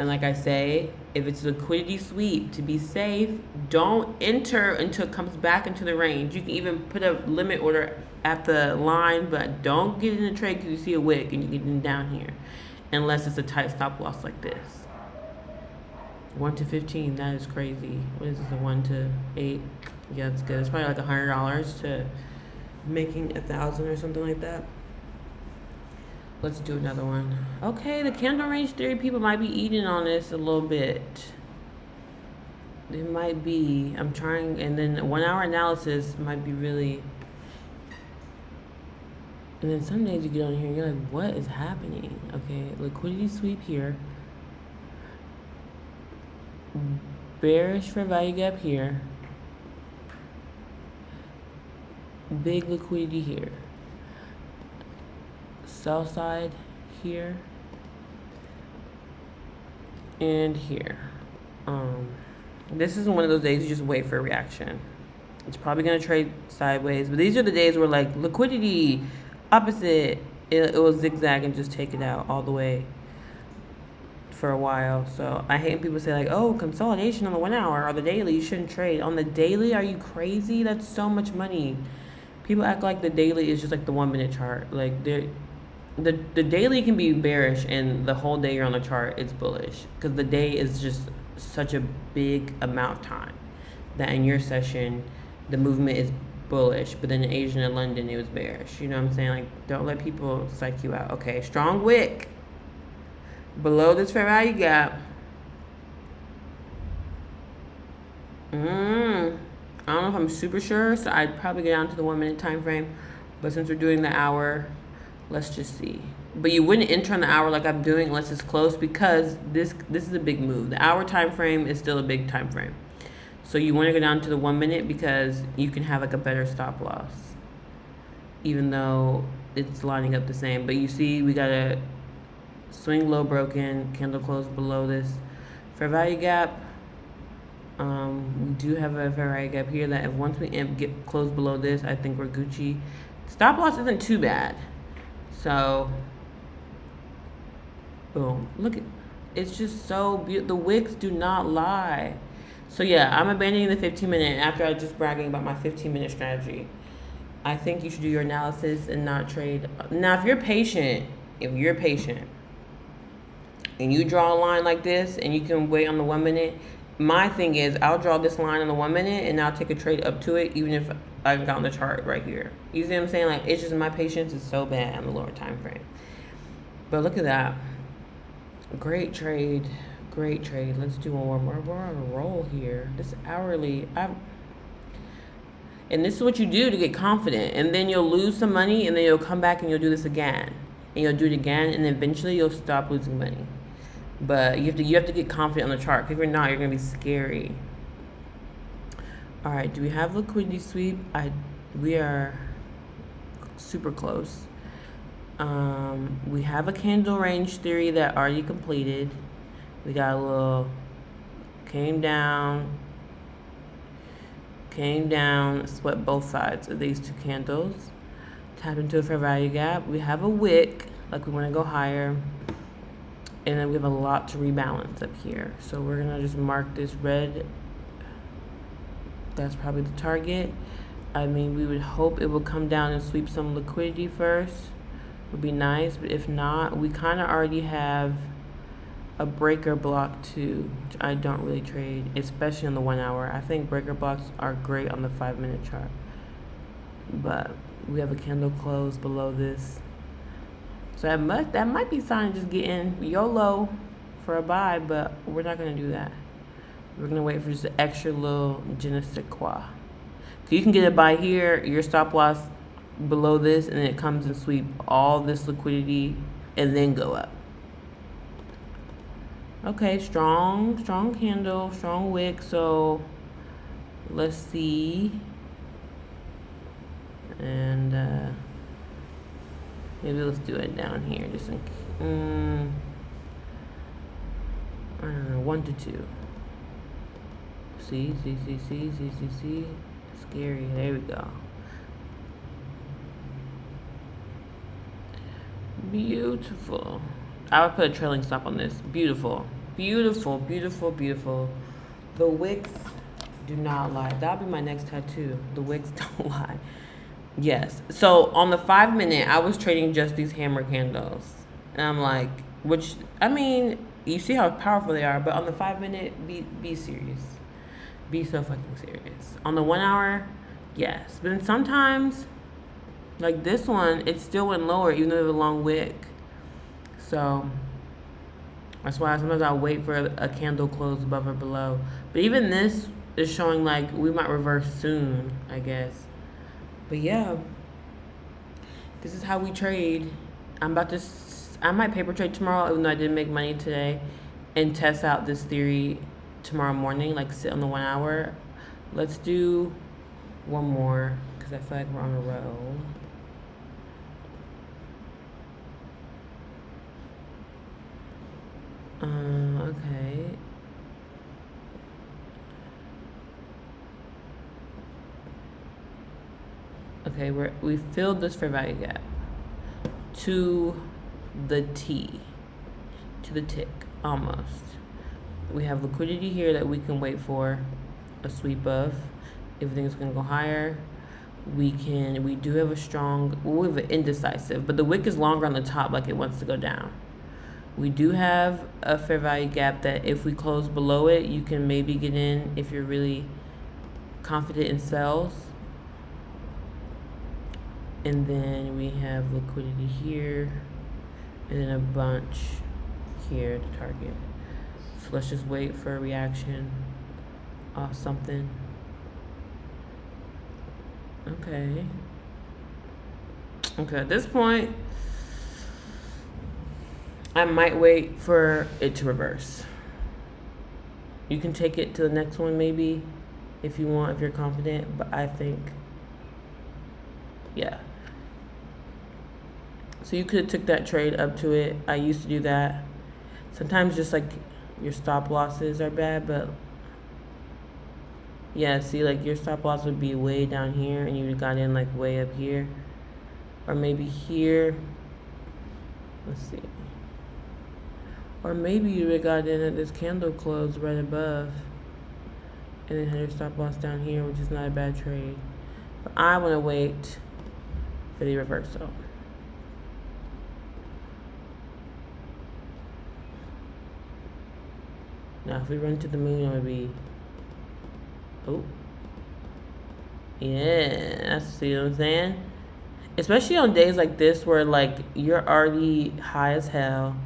And like I say, if it's a liquidity sweep, to be safe, don't enter until it comes back into the range. You can even put a limit order at the line, but don't get in the trade because you see a wick and you get in down here. Unless it's a tight stop loss like this. 1 to 15, that is crazy. What is this, a 1 to 8? Yeah, that's good. It's probably like $100 to making 1,000 or something like that. Let's do another one. Okay, the candle range theory people might be eating on this a little bit. They might be. I'm trying, and then 1 hour analysis might be really. And then some days you get on here and you're like, what is happening? Okay, liquidity sweep here. Bearish for value gap here. Big liquidity here. Sell side here. And here. This is one of those days you just wait for a reaction. It's probably going to trade sideways. But these are the days where like liquidity, opposite, it will zigzag and just take it out all the way for a while. So I hate when people say like, oh, consolidation on the 1 hour or the daily, you shouldn't trade. On the daily, are you crazy? That's so much money. People act like the daily is just like the 1 minute chart. Like the daily can be bearish and the whole day you're on the chart, it's bullish. Because the day is just such a big amount of time that in your session, the movement is bullish, but then in Asia and London, it was bearish. You know what I'm saying? Like, don't let people psych you out. Okay, strong wick. Below this fair value gap. I don't know if I'm super sure, so I'd probably get down to the 1 minute time frame. But since we're doing the hour, let's just see. But you wouldn't enter on the hour like I'm doing unless it's close, because this is a big move. The hour time frame is still a big time frame. So you want to go down to the 1 minute because you can have like a better stop loss, even though it's lining up the same. But you see, we got a swing low broken, candle close below this fair value gap. We do have a fair value gap here that if once we get close below this, I think we're Gucci. Stop loss isn't too bad. So, boom. Look at, it's just so beautiful. The wicks do not lie. So yeah, I'm abandoning the 15-minute after I just bragging about my 15-minute strategy. I think you should do your analysis and not trade. Now, if you're patient, and you draw a line like this and you can wait on the 1 minute, my thing is I'll draw this line on the 1 minute and I'll take a trade up to it, even if I've got on the chart right here. You see what I'm saying? Like, it's just my patience is so bad on the lower time frame. But look at that. Great trade. Great trade. Let's do one more. We're on a roll here. This hourly, and this is what you do to get confident. And then you'll lose some money, and then you'll come back and you'll do this again, and you'll do it again, and eventually you'll stop losing money. But you have to get confident on the chart. If you're not, you're gonna be scary. All right. Do we have liquidity sweep? We are super close. We have a candle range theory that already completed. We got a little came down, swept both sides of these two candles, tapped into a fair value gap. We have a wick, like we want to go higher, and then we have a lot to rebalance up here. So we're gonna just mark this red. That's probably the target. I mean, we would hope it will come down and sweep some liquidity first. Would be nice, but if not, we kind of already have a breaker block too, which I don't really trade, especially on the 1 hour. I think breaker blocks are great on the 5-minute chart, but we have a candle close below this, so that might be sign just getting YOLO for a buy, but we're not gonna do that. We're gonna wait for just an extra little je ne sais quoi. So you can get a buy here, your stop loss below this, and then it comes and sweep all this liquidity and then go up. Okay, strong candle, strong wick. So let's see, and maybe let's do it down here, just in I don't know, 1 to 2. See, scary. There we go. Beautiful. I would put a trailing stop on this. Beautiful. The wicks do not lie. That'll be my next tattoo. The wicks don't lie. Yes. So on the 5-minute, I was trading just these hammer candles. And I'm like, which, I mean, you see how powerful they are, but on the 5-minute, be serious. Be so fucking serious. On the 1 hour, yes. But then sometimes, like this one, it still went lower, even though it was a long wick. So that's why sometimes I'll wait for a candle close above or below. But even this is showing like we might reverse soon, I guess. But yeah, this is how we trade. I might paper trade tomorrow, even though I didn't make money today, and test out this theory tomorrow morning, like sit on the 1 hour. Let's do one more, because I feel like we're on a roll. Okay. Okay, we filled this fair value gap to the T, to the tick, almost. We have liquidity here that we can wait for a sweep of. Everything's gonna go higher. We do have a strong, we have an indecisive, but the wick is longer on the top, like it wants to go down. We do have a fair value gap that if we close below it, you can maybe get in if you're really confident in sells. And then we have liquidity here, and then a bunch here to target. So let's just wait for a reaction off something. Okay. Okay, at this point, I might wait for it to reverse. You can take it to the next one maybe if you want, if you're confident, but I think, yeah. So you could have took that trade up to it. I used to do that. Sometimes just like your stop losses are bad, but yeah, see, like your stop loss would be way down here and you would have got in like way up here. Or maybe here. Let's see. Or maybe you would have got in at this candle close right above. And then had your stop loss down here, which is not a bad trade. But I want to wait for the reversal. Now, if we run to the moon, it would be, oh, yeah, see what I'm saying? Especially on days like this where, like, you're already high as hell.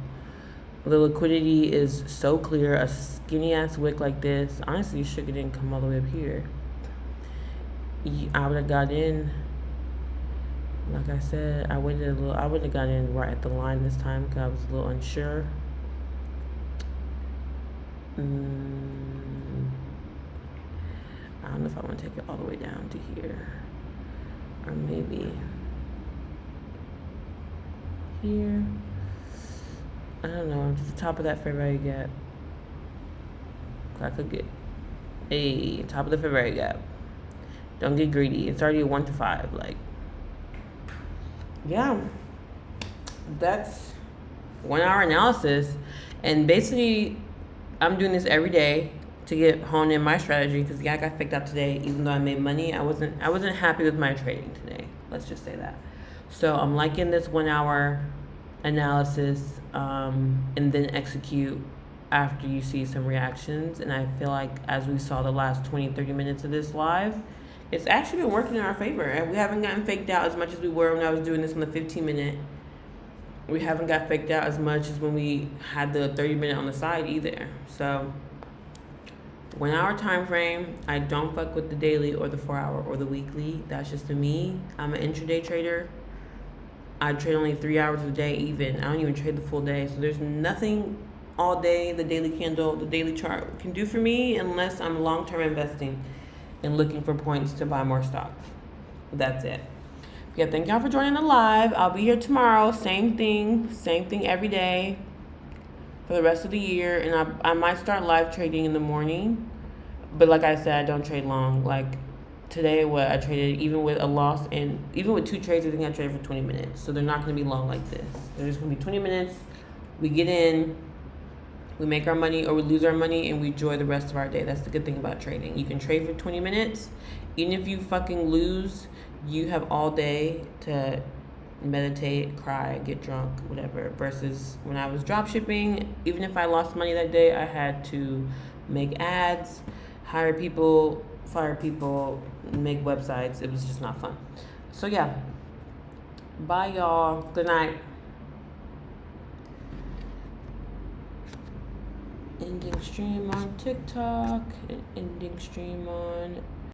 The liquidity is so clear. A skinny-ass wick like this, honestly, you should get in, come all the way up here. I would have got in, like I said, I waited a little. I would have got in right at the line this time because I was a little unsure. I don't know if I want to take it all the way down to here. Or maybe here. I don't know, just the top of that fair value gap. I could get a top of the fair value gap. Don't get greedy. It's already a 1 to 5. Like, yeah. That's 1 hour analysis. And basically, I'm doing this every day to get honed in my strategy because I got faked out today. Even though I made money, I wasn't happy with my trading today. Let's just say that. So I'm liking this 1 hour analysis and then execute after you see some reactions. And I feel like as we saw the last 20-30 minutes of this live, it's actually been working in our favor. And we haven't gotten faked out as much as we were when I was doing this on the 15-minute. We haven't got faked out as much as when we had the 30-minute on the side either. So 1 hour time frame. I don't fuck with the daily or the 4 hour or the weekly. That's just to me. I'm an intraday trader. I trade only 3 hours a day even. I don't even trade the full day. So there's nothing all day the daily candle, the daily chart can do for me unless I'm long-term investing and looking for points to buy more stocks. That's it. Yeah, thank y'all for joining the live. I'll be here tomorrow. Same thing every day for the rest of the year. And I might start live trading in the morning. But like I said, I don't trade long. Like today, what I traded, even with a loss and even with 2 trades, I think I traded for 20 minutes. So they're not going to be long like this. They're just going to be 20 minutes. We get in, we make our money or we lose our money, and we enjoy the rest of our day. That's the good thing about trading. You can trade for 20 minutes. Even if you fucking lose, you have all day to meditate, cry, get drunk, whatever. Versus when I was drop shipping, even if I lost money that day, I had to make ads, hire people, fire people, make websites. It was just not fun. So yeah. Bye y'all. Good night. Ending stream on TikTok, ending stream on